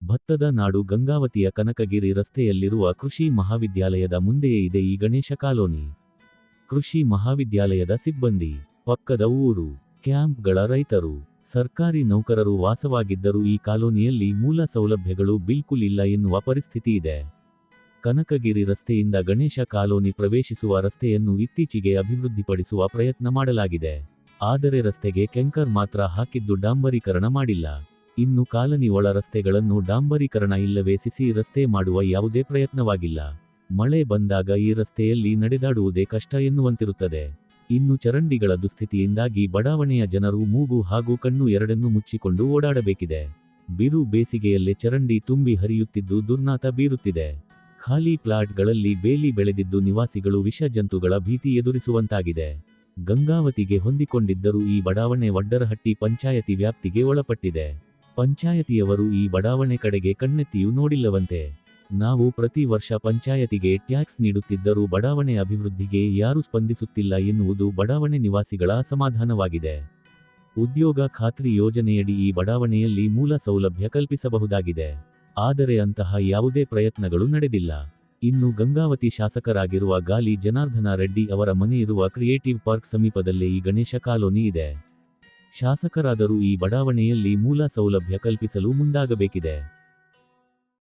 ಭತ್ತದ ನಾಡು ಗಂಗಾವತಿಯ ಕನಕಗಿರಿ ರಸ್ತೆಯಲ್ಲಿರುವ ಕೃಷಿ ಮಹಾವಿದ್ಯಾಲಯದ ಮುಂದೆಯೇ ಇದೆ ಈ ಗಣೇಶ ಕಾಲೋನಿ. ಕೃಷಿ ಮಹಾವಿದ್ಯಾಲಯದ ಸಿಬ್ಬಂದಿ, ಪಕ್ಕದ ಊರು, ಕ್ಯಾಂಪ್ಗಳ ರೈತರು, ಸರ್ಕಾರಿ ನೌಕರರು ವಾಸವಾಗಿದ್ದರೂ ಈ ಕಾಲೋನಿಯಲ್ಲಿ ಮೂಲ ಸೌಲಭ್ಯಗಳು ಬಿಲ್ಕುಲ್ ಇಲ್ಲ ಎನ್ನುವ ಪರಿಸ್ಥಿತಿ ಇದೆ. ಕನಕಗಿರಿ ರಸ್ತೆಯಿಂದ ಗಣೇಶ ಕಾಲೋನಿ ಪ್ರವೇಶಿಸುವ ರಸ್ತೆಯನ್ನು ಇತ್ತೀಚೆಗೆ ಅಭಿವೃದ್ಧಿಪಡಿಸುವ ಪ್ರಯತ್ನ ಮಾಡಲಾಗಿದೆ. ಆದರೆ ರಸ್ತೆಗೆ ಕೆಂಕರ್ ಮಾತ್ರ ಹಾಕಿದ್ದು ಡಾಂಬರೀಕರಣ ಮಾಡಿಲ್ಲ. ಇನ್ನು ಕಾಲನಿ ಒಳ ರಸ್ತೆಗಳನ್ನು ಡಾಂಬರೀಕರಣ ಇಲ್ಲವೇ ಸಿಸಿ ರಸ್ತೆ ಮಾಡುವ ಯಾವುದೇ ಪ್ರಯತ್ನವಾಗಿಲ್ಲ. ಮಳೆ ಬಂದಾಗ ಈ ರಸ್ತೆಯಲ್ಲಿ ನಡೆದಾಡುವುದೇ ಕಷ್ಟ ಎನ್ನುವಂತಿರುತ್ತದೆ. ಇನ್ನು ಚರಂಡಿಗಳ ದುಸ್ಥಿತಿಯಿಂದಾಗಿ ಬಡಾವಣೆಯ ಜನರು ಮೂಗು ಹಾಗೂ ಕಣ್ಣು ಎರಡನ್ನೂ ಮುಚ್ಚಿಕೊಂಡು ಓಡಾಡಬೇಕಿದೆ. ಬಿರು ಬೇಸಿಗೆಯಲ್ಲೇ ಚರಂಡಿ ತುಂಬಿ ಹರಿಯುತ್ತಿದ್ದು ದುರ್ನಾತ ಬೀರುತ್ತಿದೆ. ಖಾಲಿ ಪ್ಲಾಟ್ಗಳಲ್ಲಿ ಬೇಲಿ ಬೆಳೆದಿದ್ದು ನಿವಾಸಿಗಳು ವಿಷ ಜಂತುಗಳ ಭೀತಿ ಎದುರಿಸುವಂತಾಗಿದೆ. ಗಂಗಾವತಿಗೆ ಹೊಂದಿಕೊಂಡಿದ್ದರೂ ಈ ಬಡಾವಣೆ ವಡ್ಡರಹಟ್ಟಿ ಪಂಚಾಯತಿ ವ್ಯಾಪ್ತಿಗೆ ಒಳಪಟ್ಟಿದೆ. ಪಂಚಾಯತಿಯವರು ಈ ಬಡಾವಣೆ ಕಡೆಗೆ ಕಣ್ಣೆತ್ತಿಯೂ ನೋಡಿಲ್ಲವಂತೆ. ನಾವು ಪ್ರತಿ ವರ್ಷ ಪಂಚಾಯತಿಗೆ ಟ್ಯಾಕ್ಸ್ ನೀಡುತ್ತಿದ್ದರೂ ಬಡಾವಣೆ ಅಭಿವೃದ್ಧಿಗೆ ಯಾರೂ ಸ್ಪಂದಿಸುತ್ತಿಲ್ಲ ಎನ್ನುವುದು ಬಡಾವಣೆ ನಿವಾಸಿಗಳ ಅಸಮಾಧಾನವಾಗಿದೆ. ಉದ್ಯೋಗ ಖಾತ್ರಿ ಯೋಜನೆಯಡಿ ಈ ಬಡಾವಣೆಯಲ್ಲಿ ಮೂಲ ಸೌಲಭ್ಯ ಕಲ್ಪಿಸಬಹುದಾಗಿದೆ. ಆದರೆ ಅಂತಹ ಯಾವುದೇ ಪ್ರಯತ್ನಗಳು ನಡೆದಿಲ್ಲ. ಇನ್ನು ಗಂಗಾವತಿ ಶಾಸಕರಾಗಿರುವ ಗಾಲಿ ಜನಾರ್ದನ ರೆಡ್ಡಿ ಅವರ ಮನೆ ಇರುವ ಕ್ರಿಯೇಟಿವ್ ಪಾರ್ಕ್ ಸಮೀಪದಲ್ಲೇ ಈ ಗಣೇಶ ಕಾಲೋನಿ ಇದೆ. ಶಾಸಕರಾದರೂ ಈ ಬಡಾವಣೆಯಲ್ಲಿ ಮೂಲ ಸೌಲಭ್ಯ ಕಲ್ಪಿಸಲು ಮುಂದಾಗಬೇಕಿದೆ.